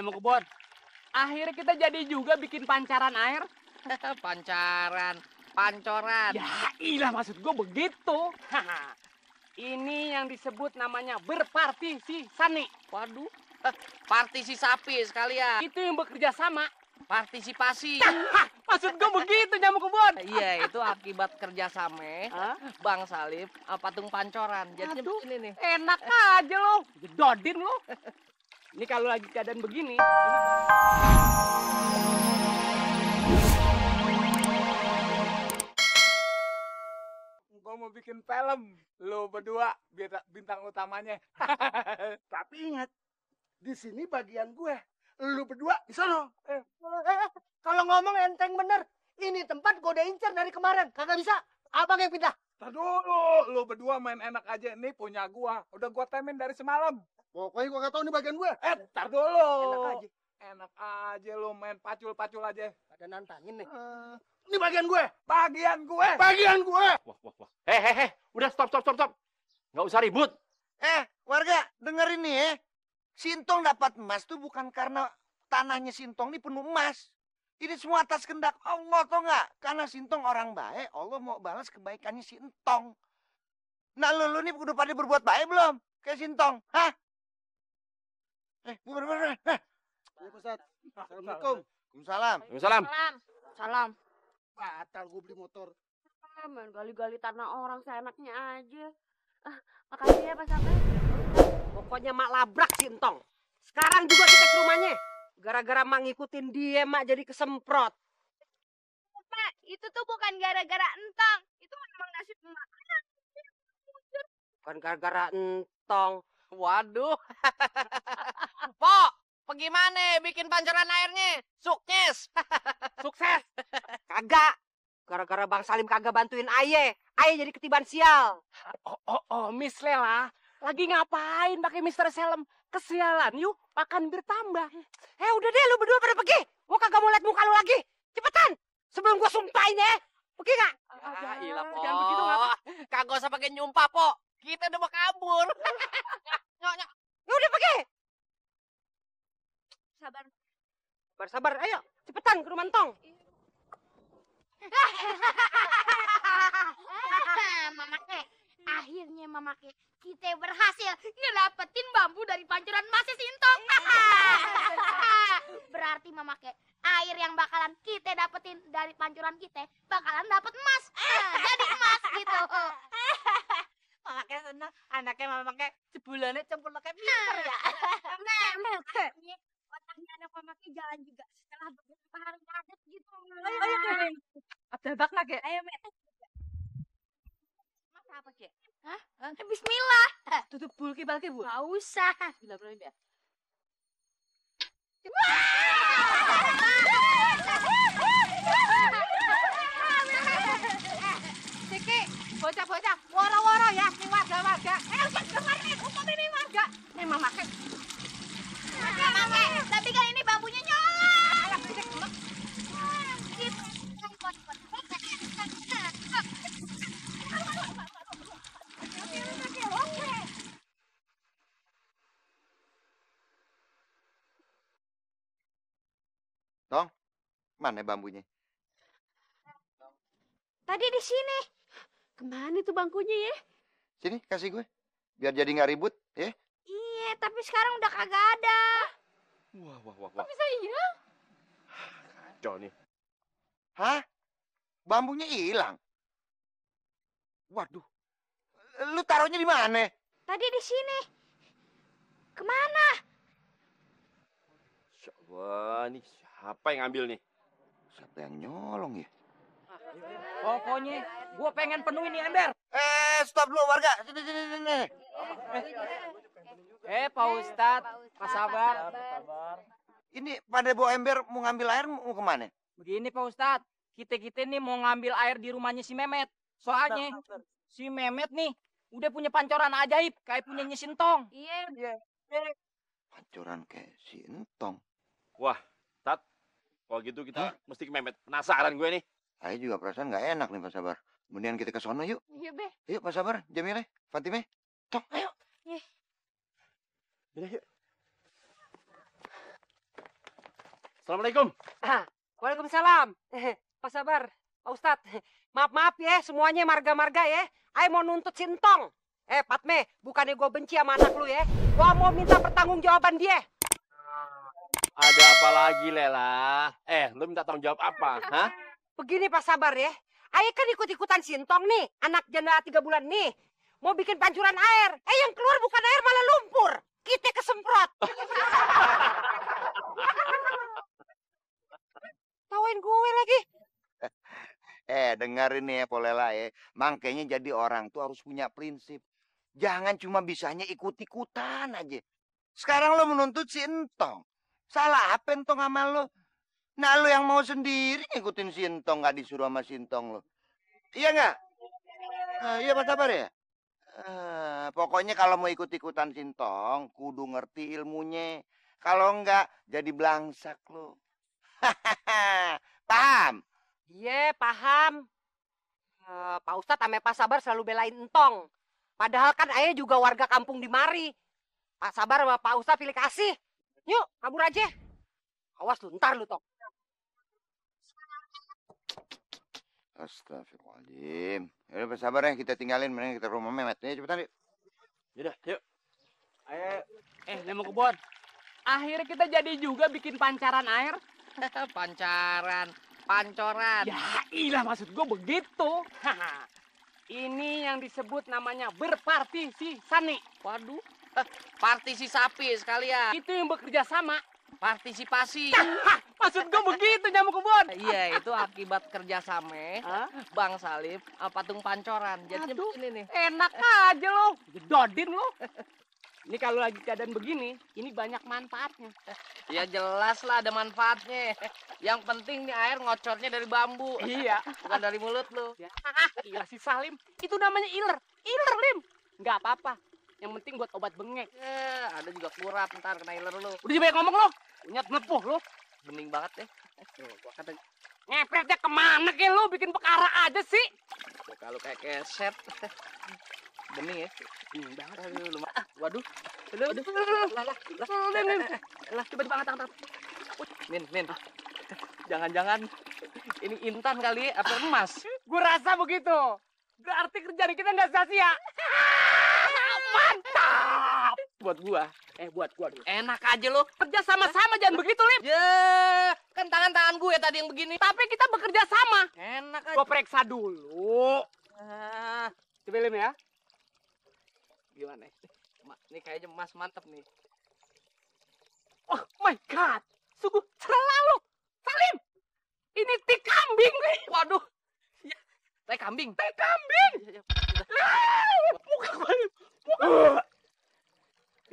Nyamuk Kebon. Akhirnya kita jadi juga bikin pancaran air. Pancaran, pancoran. Ya ilah, maksud gue begitu. Ini yang disebut namanya berpartisipasi. Waduh, partisi sapi sekalian. Itu yang bekerja sama. Partisipasi. Maksud gue begitu, Nyamuk Kebon. Iya, itu akibat kerjasama Bang Salim, patung pancoran. Jadinya Aduh, begini nih. enak aja lo. Dodin lo. Ini kalau lagi keadaan begini. Gue mau bikin film. Lo berdua bintang utamanya. Tapi ingat, di sini bagian gue. Lu berdua di sana. Kalau ngomong enteng bener. Ini tempat gue udah incer dari kemarin. Kagak bisa. Abang yang pindah. Tar dulu, lo berdua main enak aja. Ini punya gua. Udah gua temin dari semalam. Pokoknya gue gak tahu ini bagian gue. Tar dulu. Enak aja. Enak aja lo main pacul-pacul aja. Pada nantangin nih. Ini bagian gue. Bagian gue. Bagian gue. Wah. Udah stop. Nggak usah ribut. Warga, dengerin nih ya. Sintong dapat emas tuh bukan karena tanahnya Sintong ini penuh emas. Ini semua atas kehendak Allah, tau nggak? Karena Sintong orang baik, Allah mau balas kebaikannya Sintong. Nah, lu nih udah pada berbuat baik belum? Kayak Sintong, hah? Bubar. Ya, Ustaz. Assalamualaikum. Waalaikumsalam. Waalaikumsalam. Salam. Batal gue beli motor. Main gali-gali tanah orang seenaknya aja. Makasih ya Pak Sabar. Pokoknya mak labrak Sintong. Sekarang juga kita ke rumahnya. Gara-gara mak ngikutin dia, mak jadi kesemprot. Pak, itu tuh bukan gara-gara entong. Itu memang nasib emak. Bukan gara-gara entong. Waduh. Pok, bagaimana bikin pancaran airnya? Sukses. Sukses. Kagak. Gara-gara Bang Salim kagak bantuin Aye. Aye jadi ketiban sial. Oh, Miss Lela. Lagi ngapain pakai Mr. Selem? Kesialan, yuk makan bertambah. Udah deh, lu berdua pada pergi. Gua kagak mau lihat muka lu lagi. Cepetan. Sebelum gua sumpahin ya. Pergi nggak? Ilah, Po. jangan begitu, ngapa? Kagak usah pakai nyumpah, Po. Kita udah mau kabur. Nyok. Ya udah pergi. Sabar. Ayo, cepetan ke rumah Entong. Akhirnya Mamake, kita berhasil ngedapetin bambu dari pancuran emasnya Sintong. Berarti Mamake, air yang bakalan kita dapetin dari pancuran kita bakalan dapet emas. Jadi emas gitu. Mamake seneng, anaknya Mamake sebulannya cempur kayak pinter ya. Otaknya anak Mamake jalan juga setelah beberapa hari ngadet gitu. Ayo, tebak nggak, Kek? Ayo, Mek. Mas apa, Kek? Hah? Bismillah. Tutup bulki balki, Bu. Gak usah. Bismillahirrahmanirrahim ya. Siki, bocah-bocah, woro-woro ya, nih warga-warga. Hukum ini warga. Nih Mamake. Mamake, tapi kan ini bambunya nyala. Tong, mana bambunya? Tadi di sini. Kemana tuh bangkunya ya? Sini, kasih gue. Biar jadi nggak ribut, ya. Iya, tapi sekarang udah kagak ada. Wah. Bisa iya? Kacau nih. Hah? Bambunya hilang? Waduh. Lu taruhnya di mana? Tadi di sini. Kemana? Wah, nih siapa yang ngambil nih? Siapa yang nyolong ya? Pokoknya gue pengen penuhin nih ember. Stop dulu warga. Sini. Pak Ustadz, Pak Sabar. Ini pada bawa ember mau ngambil air mau kemana? Begini Pak Ustadz, kita nih mau ngambil air di rumahnya si Memet. Soalnya si Memet nih udah punya pancoran ajaib kayak punyanya Sintong. Iya. Pancoran kayak si Entong. Wah, Tat. Kalau gitu kita mesti ke Memet. Penasaran gue nih. Saya juga perasaan nggak enak nih Pak Sabar. Kemudian kita ke sono yuk. Iya, Be. Yuk Pak Sabar, Jamile, Fatime. Tong, ayo. Udah yuk. Assalamualaikum. Waalaikumsalam. Pak Sabar, Pak Ustadz. Maaf ya semuanya marga-marga ya. Ayo mau nuntut si Entong. Patme, bukannya gue benci sama anak lu ya. Gue mau minta pertanggungjawaban dia. Ada apa lagi, Lela? Lu minta tanggung jawab apa? Hah? Begini Pak Sabar ya. Ayo kan ikut-ikutan si Entong nih. Anak janda 3 bulan nih. Mau bikin pancuran air. Yang keluar bukan air malah lumpur. Kita kesemprot. Tawain gue lagi. Dengerin nih ya Polela ya. Makanya jadi orang tuh harus punya prinsip. Jangan cuma bisanya ikut-ikutan aja. Sekarang lo menuntut si Entong. Salah apa Entong sama lo? Nah lo yang mau sendiri ngikutin si Entong, gak disuruh sama si Entong lo. Iya nggak? Iya Pak Sabar ya? Pokoknya kalau mau ikut-ikutan si Entong, kudu ngerti ilmunya. Kalau enggak, jadi belangsak lo. Paham? Iya, paham. Pak Ustadz sama Pak Sabar selalu belain Entong. Padahal kan ayah juga warga kampung di mari. Pak Sabar sama Pak Ustadz pilih kasih. Yuk, kabur aja. Awas lu, ntar lu, Tok. Astagfirullahaladzim. Yaudah Pak Sabar ya, kita tinggalin. Mending kita ke rumah Mehmet. Ya, cepetan yuk. Yaudah, yuk. Ayo. Nemo kebon. Akhirnya kita jadi juga bikin pancaran air. Pancoran. Ya ilah maksud gue begitu. Ini yang disebut namanya berpartisipasi. Waduh. Partisi sapi sekalian. Itu yang bekerja sama. Partisipasi. Maksud gue begitu nyamuk kebon. Iya, itu akibat kerjasama Bang Salim patung pancoran. Jadi ini nih. Enak aja lo. Jedodin lo. Ini kalau lagi keadaan begini, ini banyak manfaatnya. Ya jelas lah ada manfaatnya. Yang penting nih air ngocornya dari bambu. Iya. Bukan dari mulut lu. Ya. Gila si Salim. Itu namanya iler. Iler, Lim. Nggak apa-apa. Yang penting buat obat bengek. Ada juga kurap ntar kena iler lu. Udah banyak ngomong lo. Nyet melepuh lo. Bening banget deh. Gua kata ngepretnya kemana ke lo? Bikin perkara aja sih. Kalau kayak keset. Bening ya. Bening banget. Aduh, waduh. Lah, coba diangkat angkat. Min. Jangan-jangan ini intan kali apa emas? Gue rasa begitu. Berarti kerjaan kita nggak sia-sia. Mantap. Buat gua. Buat gua dulu. Enak aja lo. Kerja sama-sama jangan begitu, Lim. Kan tangan-tangan gue tadi yang begini. Tapi kita bekerja sama. Enak aja. Gua periksa dulu. Coba Lim ya. Gimana? Ini kayaknya emas mantep nih. Oh my God. Sungguh selalu. Salim. Ini tik kambing. Waduh. Ya, teh kambing. Teh kambing. Muka gua, Lim.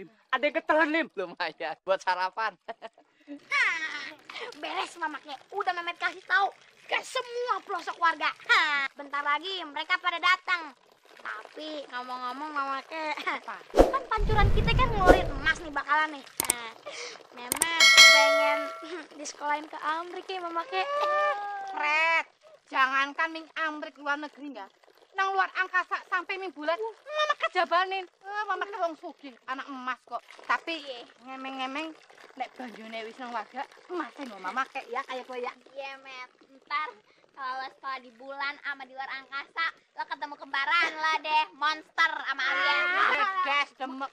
Lim. Ada yang ketelan, Lim. Lumayan. Buat sarapan. Beres mamaknya. Udah Mehmet kasih tahu ke semua pelosok warga. Bentar lagi mereka pada datang. Tapi ngomong-ngomong mamaknya, kan pancuran kita kan ngeluarin emas nih bakalan nih. Mehmet pengen disekolahin ke Amerika ya mamaknya. Fred, jangankan ning Amrik luar negeri ya. Nang luar angkasa sampai ning bulan, mama kejabanin. Mama ke wong sugih, anak emas kok. Tapi ngemeng-ngemeng nek banjune wis nang warga, emasnya no mama kayak ya kayak gue ya. Iya, Met. Ntar kalau sekolah di bulan sama di luar angkasa, lo ketemu kembaran lah deh, monster sama alien. Gas demek.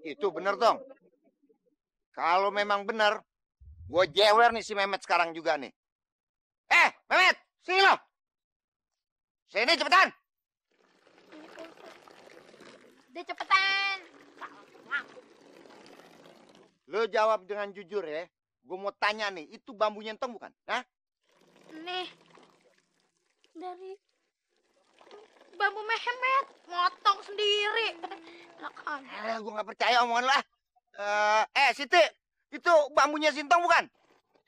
Itu bener dong. Kalau memang bener, gue jewer nih si Mehmet sekarang juga nih. Mehmet, sini lo. Sini cepetan. Udah cepetan. Lo jawab dengan jujur ya. Gue mau tanya nih, itu bambunya Entong bukan? Hah? Nih, dari bambu Mehmet, ngotong sendiri. Enakan. Gue gak percaya omongan lo ah. Siti, itu bambunya Sintong bukan?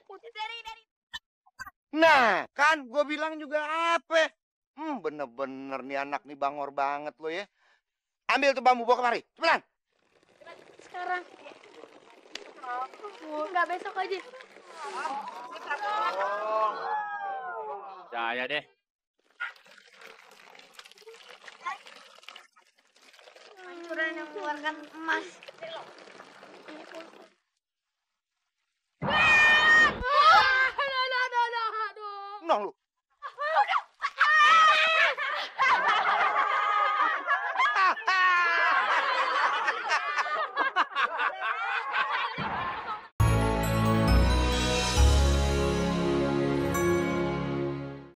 Dari. Nah, kan gue bilang juga apa? Bener-bener nih anak nih bangor banget lo ya. Ambil tuh bambu bawa kemari, cepetan. Sekarang. Enggak besok aja. Percaya deh. berani mengeluarkan emas. Nong lu,